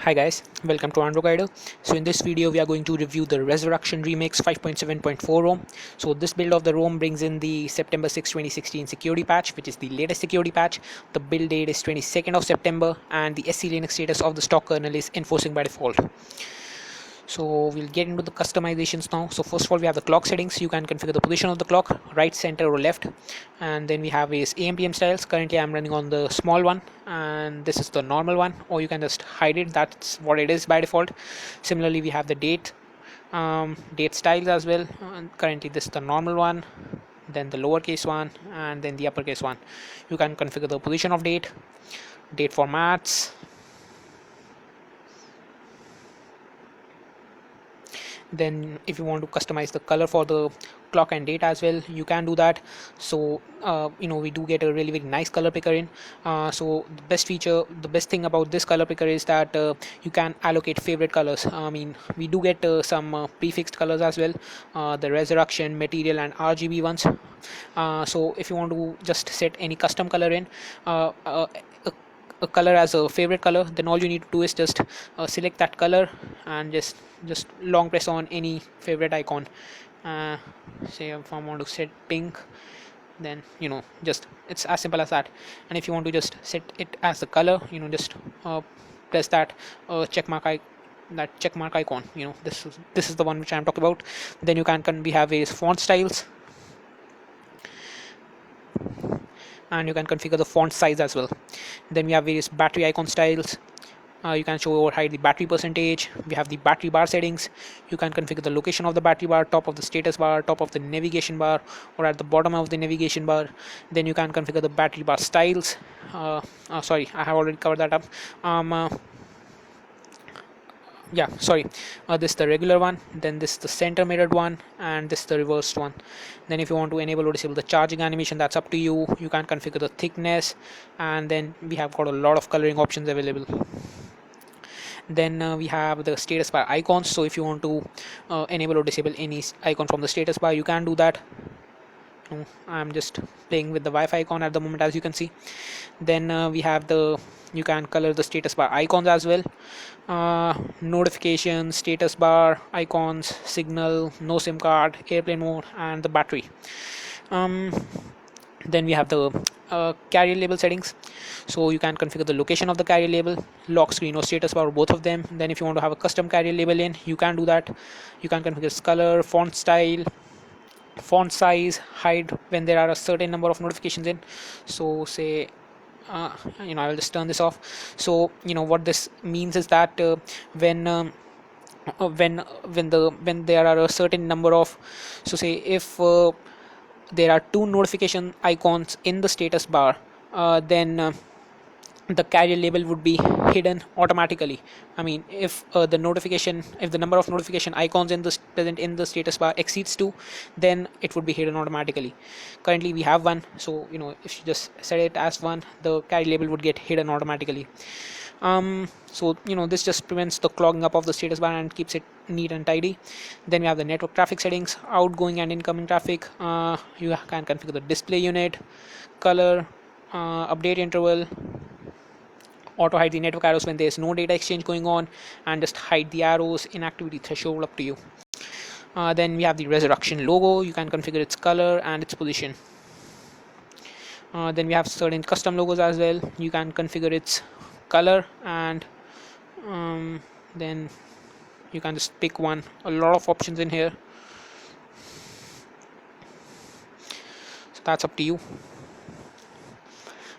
Hi guys, welcome to AndroGuider. So in this video we are going to review the Resurrection Remix 5.7.4 ROM. So this build of the ROM brings in the September 6, 2016 security patch, which is the latest security patch. The build date is 22nd of September and the SC Linux status of the stock kernel is enforcing by default. So we'll get into the customizations now. So first of all, we have the clock settings. You can configure the position of the clock, right, center or left. And then we have is AM/PM styles. Currently I'm running on the small one and this is the normal one, or you can just hide it. That's what it is by default. Similarly, we have the date styles as well. And currently this is the normal one, then the lowercase one, and then the uppercase one. You can configure the position of date formats. Then if you want to customize the color for the clock and date as well, you can do that. So we do get a really very nice color picker in. So the best thing about this color picker is that you can allocate favorite colors. We do get some prefixed colors as well, the resurrection, material and RGB ones. So if you want to just set any custom color in, a color as a favorite color, then all you need to do is just select that color and just long press on any favorite icon. Say if I want to set pink, then just it's as simple as that. And if you want to just set it as the color, just press that check mark icon. This is the one which I'm talking about. Then you can we have various font styles, and you can configure the font size as well. Then we have various battery icon styles. You can show or hide the battery percentage. We have the battery bar settings. You can configure the location of the battery bar, top of the status bar, top of the navigation bar, or at the bottom of the navigation bar. Then you can configure the battery bar styles. Sorry, I have already covered that up. This is the regular one, then this is the center mirrored one, and this is the reversed one. Then if you want to enable or disable the charging animation, that's up to you. You can configure the thickness, and then we have got a lot of coloring options available. Then we have the status bar icons. So if you want to enable or disable any icon from the status bar, you can do that. I'm just playing with the Wi-Fi icon at the moment, as you can see. Then we have you can color the status bar icons as well. Notifications, status bar icons, signal, no SIM card, airplane mode, and the battery. Then we have the carrier label settings. So you can configure the location of the carrier label, lock screen or status bar, or both of them. Then if you want to have a custom carrier label in, you can do that. You can configure its color, font style, font size, hide when there are a certain number of notifications in. So say I will just turn this off. So what this means is that when there are a certain number of, so say if there are 2 notification icons in the status bar, then the carrier label would be hidden automatically. If the number of notification icons present in the status bar exceeds 2, then it would be hidden automatically. Currently we have 1, so if you just set it as 1, the carrier label would get hidden automatically. So this just prevents the clogging up of the status bar and keeps it neat and tidy. Then we have the network traffic settings, outgoing and incoming traffic. You can configure the display unit, color, update interval, auto hide the network arrows when there is no data exchange going on, and just hide the arrows, inactivity threshold, up to you. Then we have the Resurrection logo. You can configure its color and its position. Then we have certain custom logos as well. You can configure its color, and then you can just pick one. A lot of options in here, so that's up to you.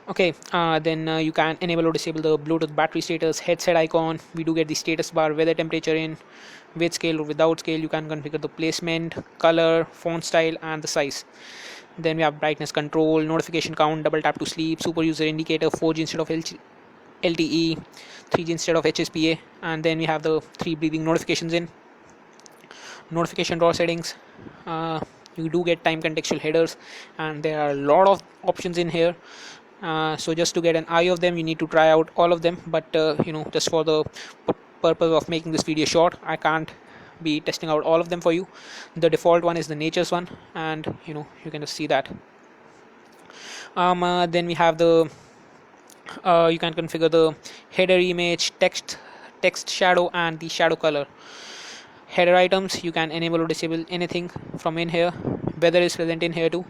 Okay, then you can enable or disable the Bluetooth battery status, headset icon. We do get the status bar, weather temperature in, with scale or without scale. You can configure the placement, color, font style, and the size. Then we have brightness control, notification count, double tap to sleep, super user indicator, 4G instead of LTE, 3G instead of HSPA, and then we have the 3 breathing notifications in. Notification drawer settings. You do get time contextual headers, and there are a lot of options in here. So just to get an eye of them, you need to try out all of them, but just for the purpose of making this video short, I can't be testing out all of them for you. The default one is the nature's one, and you can just see that. Then we have the you can configure the header image, text shadow and the shadow color. Header items, you can enable or disable anything from in here. Weather is present in here too.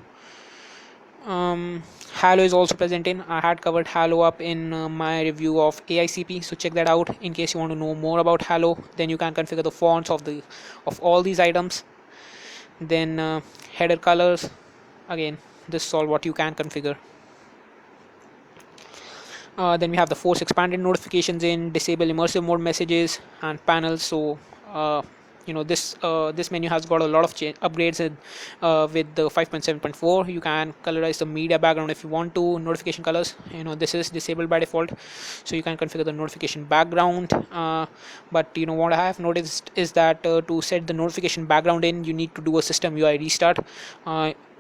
Halo is also present in. I had covered Halo up in my review of AICP, so check that out in case you want to know more about Halo. Then you can configure the fonts of all these items. Then header colors, again this is all what you can configure. Then we have the force expanded notifications in, disable immersive mode messages and panels. So this menu has got a lot of upgrades with the 5.7.4. You can colorize the media background if you want to. Notification colors, this is disabled by default, so you can configure the notification background. But what I have noticed is that to set the notification background in, you need to do a system UI restart.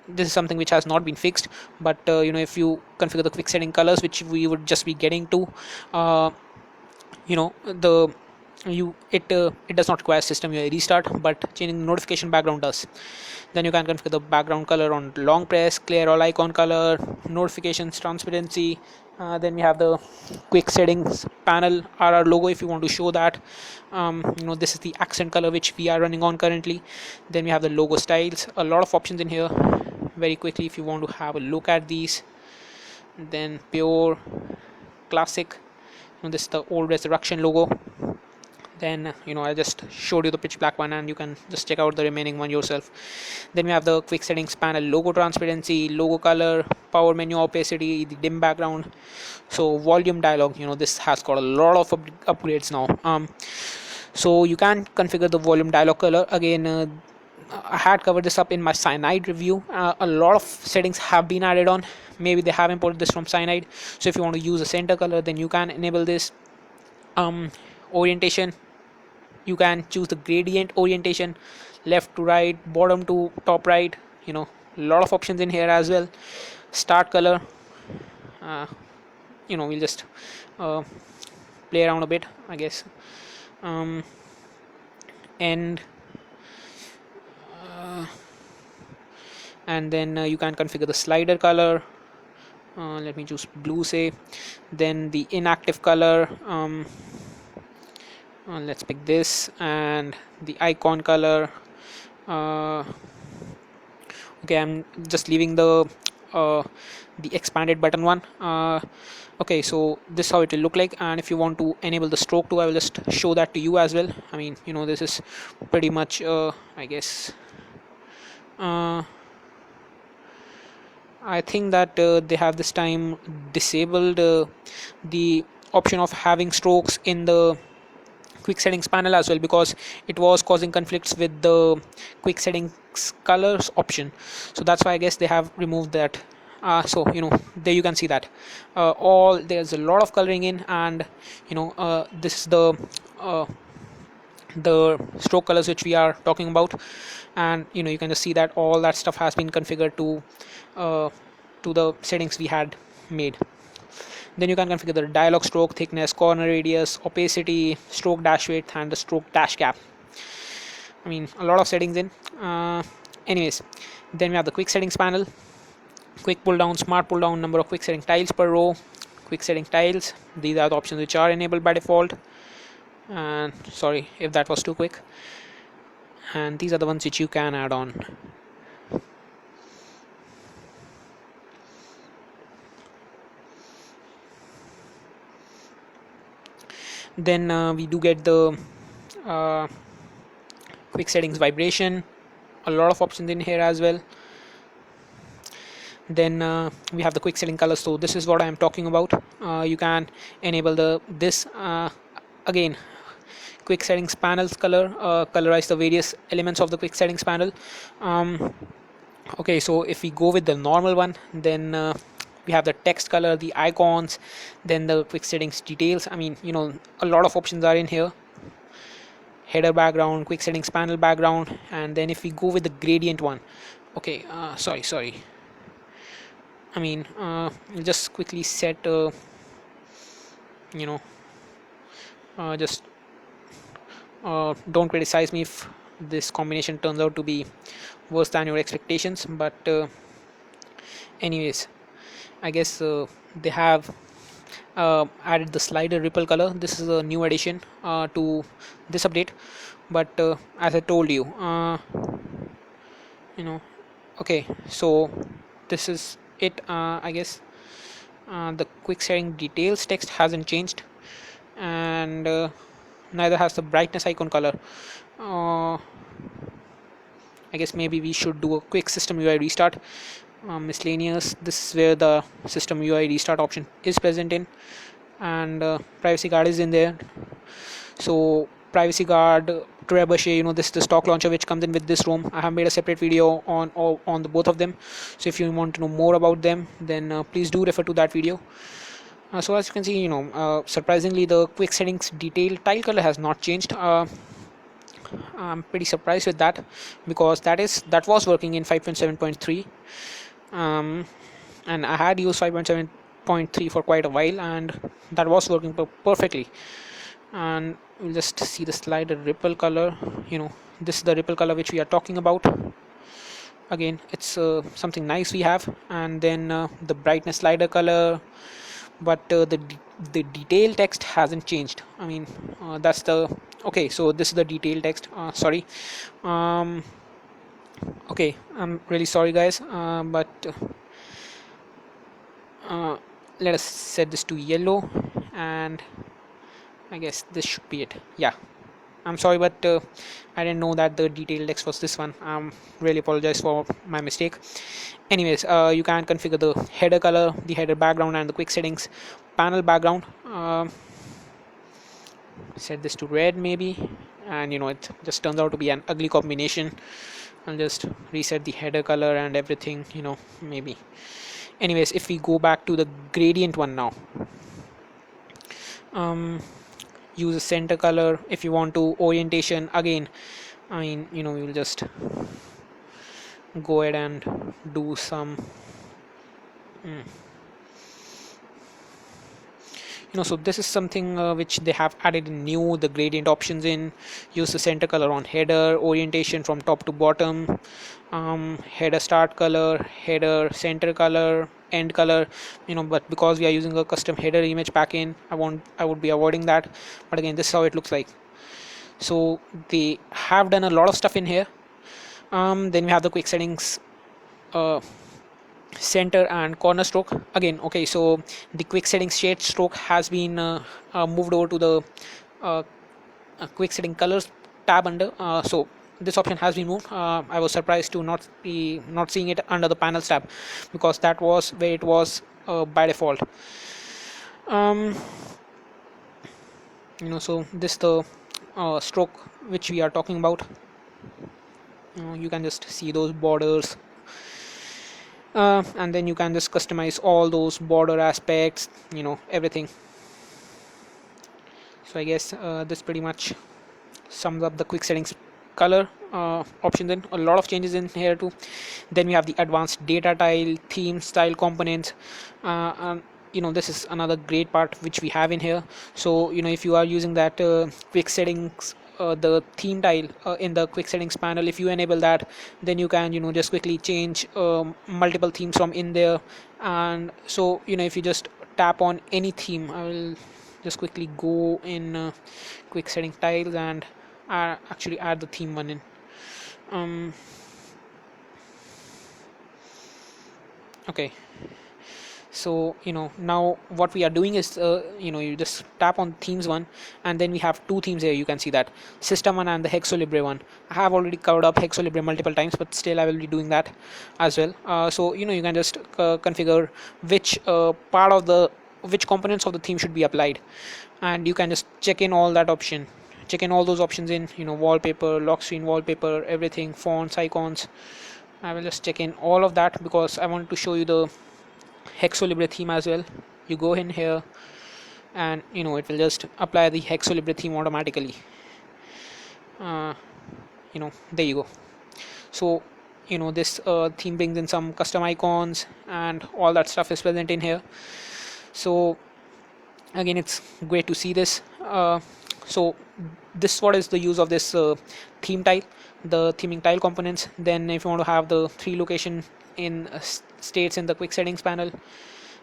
This is something which has not been fixed, but if you configure the quick setting colors, which we would just be getting to, the it does not require system UI restart, but changing the notification background does. Then you can configure the background color on long press, clear all icon color, notifications transparency. Then we have the quick settings panel, RR logo if you want to show that. This is the accent color which we are running on currently. Then we have the logo styles, a lot of options in here. Very quickly, if you want to have a look at these, then pure, classic, this is the old resurrection logo. Then I just showed you the pitch black one, and you can just check out the remaining one yourself. Then we have the quick settings panel, logo transparency, logo color, power menu opacity, the dim background. So volume dialog, this has got a lot of upgrades now. So you can configure the volume dialog color. Again, I had covered this up in my Cyanide review. A lot of settings have been added on. Maybe they have imported this from Cyanide. So if you want to use a center color, then you can enable this. Orientation, you can choose the gradient orientation, left to right, bottom to top right. A lot of options in here as well. Start color, we'll just play around a bit, I guess. And then you can configure the slider color. Let me choose blue, say. Then the inactive color, let's pick this, and the icon color. Okay, I'm just leaving the expanded button one. Okay, so this is how it will look like. And if you want to enable the stroke too, I will just show that to you as well. I mean, this is pretty much I guess I think that they have this time disabled the option of having strokes in the quick settings panel as well, because it was causing conflicts with the quick settings colors option. So that's why I guess they have removed that. So there you can see that there's a lot of coloring in, and this is the stroke colors which we are talking about. And you can just see that all that stuff has been configured to the settings we had made. Then you can configure the dialog stroke thickness, corner radius, opacity, stroke dash width, and the stroke dash gap. I mean, a lot of settings in. Anyways, then we have the quick settings panel, quick pull down, smart pull down, number of quick setting tiles per row, quick setting tiles. These are the options which are enabled by default. And sorry if that was too quick. And these are the ones which you can add on. Then we do get the quick settings vibration, a lot of options in here as well. Then we have the quick setting colors. So this is what I am talking about. You can enable this again, quick settings panels color, colorize the various elements of the quick settings panel. Okay, so if we go with the normal one, then we have the text color, the icons, then the quick settings details. I mean, a lot of options are in here. Header background, quick settings panel background. And then if we go with the gradient one, okay, sorry, I mean, we'll just quickly set just don't criticize me if this combination turns out to be worse than your expectations, but anyways, I guess they have added the slider ripple color. This is a new addition to this update, but as I told you, you know okay, so this is it. I guess the quick setting details text hasn't changed, and neither has the brightness icon color. uh, I guess maybe we should do a quick system UI restart. Miscellaneous, this is where the system UI restart option is present in, and privacy guard is in there. So privacy guard, trebuchet, this is the stock launcher which comes in with this ROM. I have made a separate video on the both of them, so if you want to know more about them, then please do refer to that video. So as you can see, surprisingly, the quick settings detail tile color has not changed. I'm pretty surprised with that, because that was working in 5.7.3, and I had used 5.7.3 for quite a while, and that was working perfectly. And we'll just see the slider ripple color. This is the ripple color which we are talking about. Again, it's something nice we have. And then the brightness slider color, but the detail text hasn't changed. I mean, that's the okay. So this is the detail text. Sorry. Okay, I'm really sorry, guys, but let us set this to yellow, and I guess this should be it. Yeah, I'm sorry, but I didn't know that the detail text was this one. Really apologize for my mistake. Anyways, you can configure the header color, the header background, and the quick settings panel background. Set this to red maybe, and it just turns out to be an ugly combination. I'll just reset the header color and everything, maybe. Anyways, if we go back to the gradient one now, use a center color. If you want to orientation, again, I mean, we will just go ahead and do some so this is something which they have added in new, the gradient options in. Use the center color on header, orientation from top to bottom, header start color, header center color, end color. But because we are using a custom header image package, I would be avoiding that. But again, this is how it looks like. So they have done a lot of stuff in here. Then we have the quick settings, center and corner stroke. Again, okay, so the quick settings shade stroke has been moved over to the quick setting colors tab under. So this option has been moved. I was surprised to not seeing it under the panels tab, because that was where it was by default. So this the stroke which we are talking about. You can just see those borders, and then you can just customize all those border aspects, everything. So I guess this pretty much sums up the quick settings color options. In a lot of changes in here too. Then we have the advanced data tile, theme style components. This is another great part which we have in here. So if you are using that quick settings, the theme tile in the quick settings panel, if you enable that, then you can just quickly change multiple themes from in there. And so if you just tap on any theme, I will just quickly go in quick setting tiles and actually add the theme one in. Okay, so now what we are doing is you just tap on themes one, and then we have two themes here. You can see that system one and the Hexolibre one. I have already covered up Hexolibre multiple times, but still I will be doing that as well. So you can just configure which which components of the theme should be applied, and you can just check in all those options in wallpaper, lock screen wallpaper, everything, fonts, icons. I will just check in all of that because I want to show you the Hexolibre theme as well. You go in here and it will just apply the Hexolibre theme automatically. There you go. So this theme brings in some custom icons, and all that stuff is present in here. So again, it's great to see this. So this what is the use of this theme tile, the theming tile components. Then if you want to have the 3 location in states in the quick settings panel,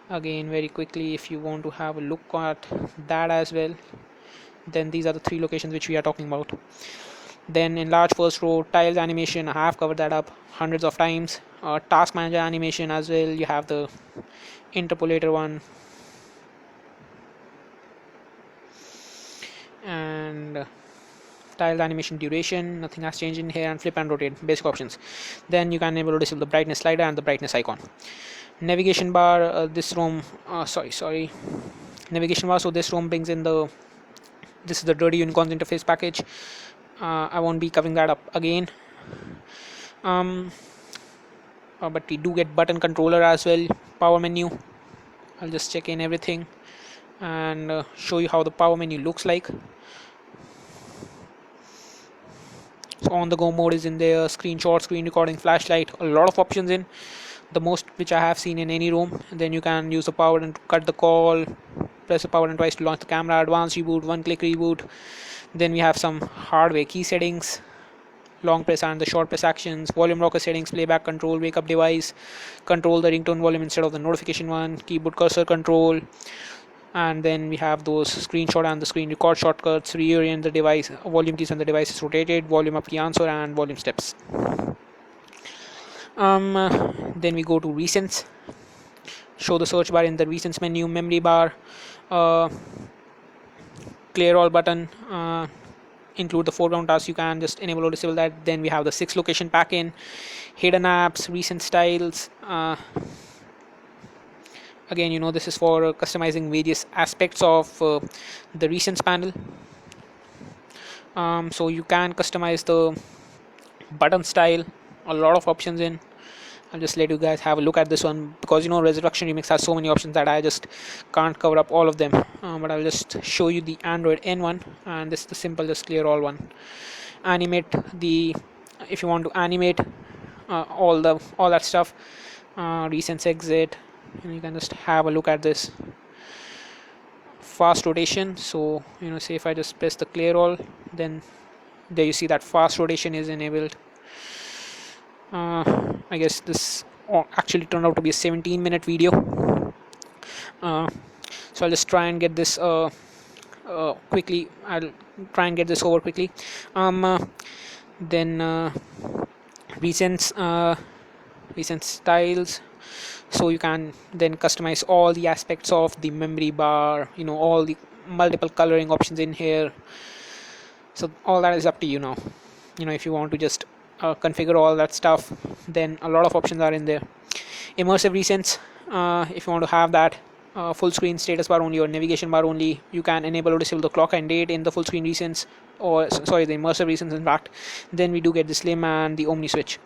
Again, very quickly, if you want to have a look at that as well, then these are the 3 locations which we are talking about. Then enlarge first row, tiles animation, I have covered that up hundreds of times. Task manager animation as well, you have the interpolator one, and tiles animation duration, nothing has changed in here, and flip and rotate, basic options. Then you can enable or disable the brightness slider and the brightness icon. Navigation bar, this ROM, sorry, navigation bar. So this ROM brings in this is the dirty unicorns interface package. I won't be covering that up again. But we do get button controller as well, power menu. I'll just check in everything and show you how the power menu looks like. So on the go mode is in there, screenshot, screen recording, flashlight, a lot of options in, the most which I have seen in any room. And then you can use the power and cut the call, press the power and twice to launch the camera, advanced reboot, one click reboot. Then we have some hardware key settings, long press and the short press actions, volume rocker settings, playback control, wake up device, control the ringtone volume instead of the notification one, keyboard cursor control. And then we have those screenshot and the screen record shortcuts, reorient the device, volume keys when the device is rotated, volume up the answer, and volume steps. Then we go to recents, show the search bar in the recents menu, memory bar, clear all button, include the foreground tasks, you can just enable or disable that. Then we have the 6 location pack in, hidden apps, recent styles. Again, this is for customizing various aspects of the recents panel. So you can customize the button style, a lot of options in. I'll just let you guys have a look at this one, because Resurrection Remix has so many options that I just can't cover up all of them. But I'll just show you the Android N one, and this is the simple just clear all one. Animate if you want to animate all that stuff, recents exit, and you can just have a look at this fast rotation. So say if I just press the clear all, then there you see that fast rotation is enabled. I guess this actually turned out to be a 17-minute video, so I'll just try and get this quickly. I'll try and get this over quickly. Then recent styles, so you can then customize all the aspects of the memory bar, all the multiple coloring options in here. So all that is up to you now. If you want to just configure all that stuff, then a lot of options are in there. Immersive recents, if you want to have that full screen status bar only or navigation bar only, you can enable or disable the clock and date in the full screen recents, or sorry, the immersive recents in fact. Then we do get the slim and the omni switch.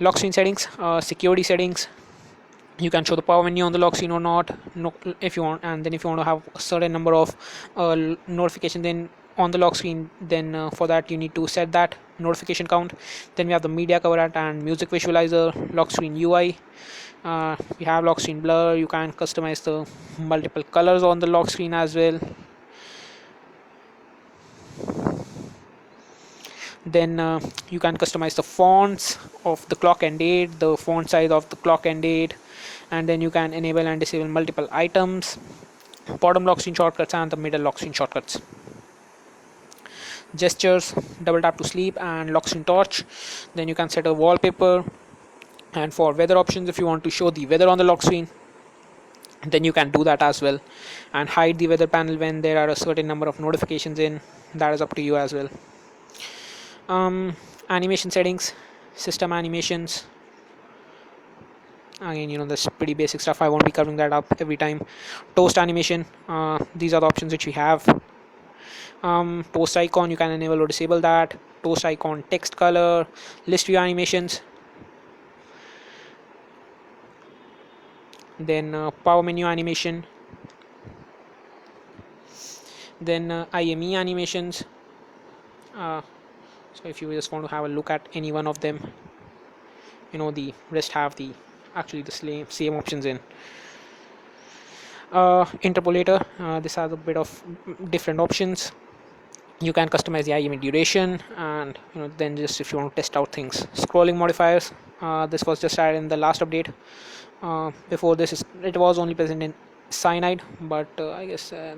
Lock screen settings, security settings, you can show the power menu on the lock screen or not, if you want. And then if you want to have a certain number of notifications then on the lock screen, then for that you need to set that notification count. Then we have the media cover art and music visualizer, lock screen UI. We have lock screen blur, you can customize the multiple colors on the lock screen as well. Then you can customize the fonts of the clock and date, the font size of the clock and date, and then you can enable and disable multiple items, bottom lock screen shortcuts and the middle lock screen shortcuts. Gestures, double tap to sleep, and lock screen torch. Then you can set a wallpaper, and for weather options, if you want to show the weather on the lock screen, then you can do that as well, and hide the weather panel when there are a certain number of notifications in. That is up to you as well. Animation settings, system animations, again that's pretty basic stuff, I won't be covering that up every time. Toast animation, these are the options which we have. Toast icon, you can enable or disable that. Toast icon text color, list view animations. Then power menu animation, then IME animations. So if you just want to have a look at any one of them, the rest have the same options in. Interpolator, this has a bit of different options. You can customize the IME duration, and then just if you want to test out things. Scrolling modifiers, this was just added in the last update. Before this it was only present in cyanide, but I guess yeah.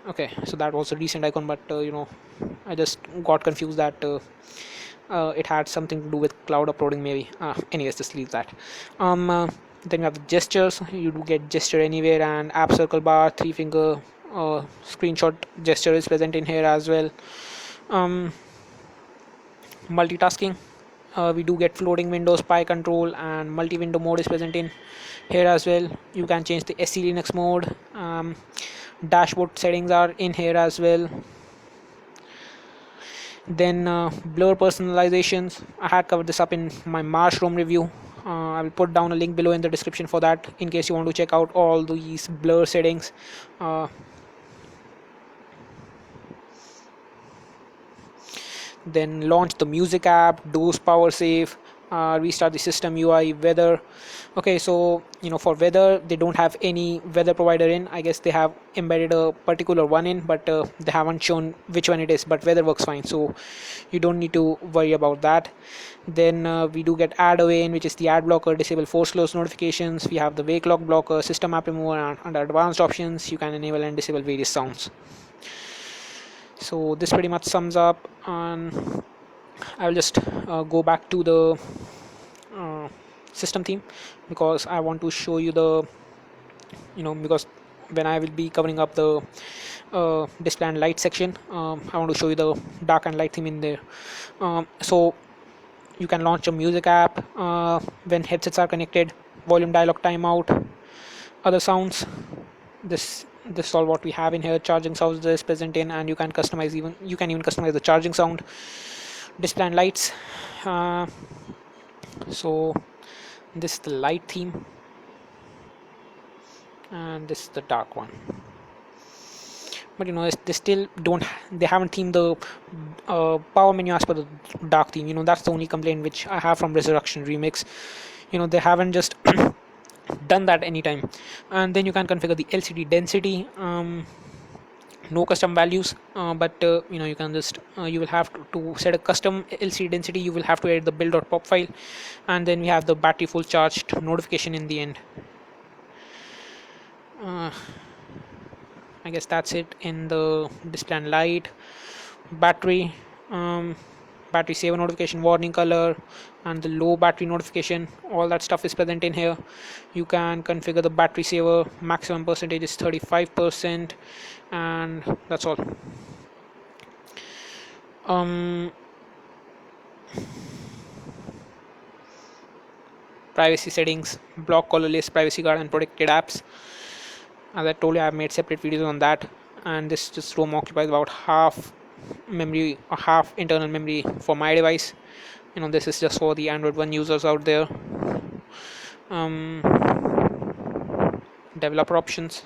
Okay, so that was a recent icon, but I just got confused that it had something to do with cloud uploading maybe. Anyways, just leave that. Then you have the gestures. You do get gesture anywhere, and app circle bar, three finger screenshot gesture is present in here as well. um, Multitasking, we do get floating windows, pie control, and multi-window mode is present in here as well. You can change the SC Linux mode. Dashboard settings are in here as well. Then blur personalizations, I had covered this up in my Marshmallow review. I will put down a link below in the description for that in case you want to check out all these blur settings. Then launch the music app, dose power save, restart the system UI, weather. Okay, so for weather they don't have any weather provider in. I guess they have embedded a particular one in, but they haven't shown which one it is, but weather works fine, so you don't need to worry about that. Then we do get add away in, which is the ad blocker, disable force close notifications. We have the wake lock blocker, system app remover, and under advanced options you can enable and disable various sounds. So this pretty much sums up, and I will just go back to the system theme, because I want to show you the because when I will be covering up the display and light section, I want to show you the dark and light theme in there. So you can launch a music app when headsets are connected, volume, dialog, timeout, other sounds. This is all what we have in here. Charging sounds is present in, and you can even customize the charging sound, display and lights. So this is the light theme, and this is the dark one. But they still they haven't themed the power menu as per the dark theme. That's the only complaint which I have from Resurrection Remix. They haven't just done that anytime. And then you can configure the LCD density. No custom values, but you can just you will have to set a custom LCD density. You will have to edit the build.pop file, and then we have the battery full charged notification in the end. I guess that's it in the display and light. Battery, battery saver notification, warning color, and the low battery notification, all that stuff is present in here. You can configure the battery saver, maximum percentage is 35%, and that's all. Privacy settings, block, color list, privacy guard, and protected apps. As I told you, I have made separate videos on that, and this just ROM occupies about half memory or half internal memory for my device. This is just for the Android One users out there. Developer options.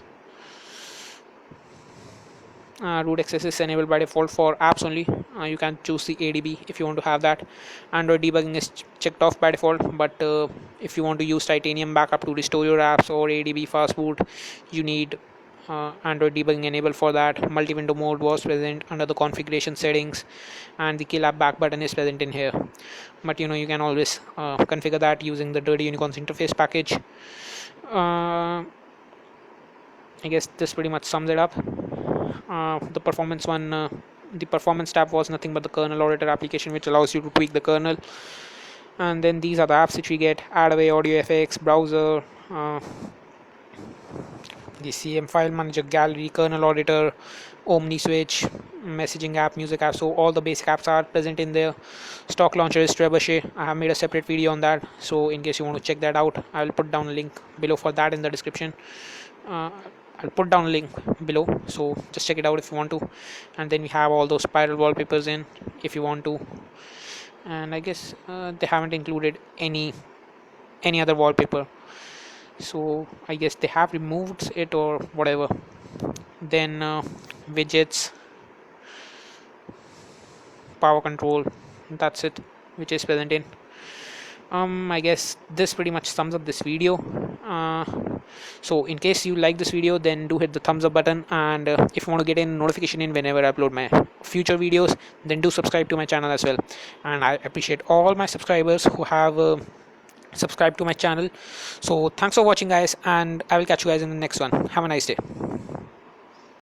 Root access is enabled by default for apps only. You can choose the ADB if you want to have that. Android debugging is checked off by default, but if you want to use Titanium backup to restore your apps or ADB fast boot, you need Android debugging enabled for that. Multi-window mode was present under the configuration settings, and the kill app back button is present in here. But you can always configure that using the Dirty Unicorns interface package. I guess this pretty much sums it up. The performance one, the performance tab was nothing but the kernel auditor application, which allows you to tweak the kernel. And then these are the apps which we get: AddAway, AudioFX, browser, the CM file manager, gallery, kernel auditor, Omni switch, messaging app, music app. So all the basic apps are present in there. Stock launcher is Trebuchet. I have made a separate video on that, so in case you want to check that out, I will put down a link below for that in the description. I'll put down a link below, so just check it out if you want to. And then we have all those spiral wallpapers in if you want to. And I guess they haven't included any other wallpaper, so I guess they have removed it or whatever. Then widgets, power control, that's it, which is present in. I guess this pretty much sums up this video. So in case you like this video, then do hit the thumbs up button, and if you want to get a notification in whenever I upload my future videos, then do subscribe to my channel as well. And I appreciate all my subscribers who have subscribe to my channel. So thanks for watching guys, and I will catch you guys in the next one. Have a nice day.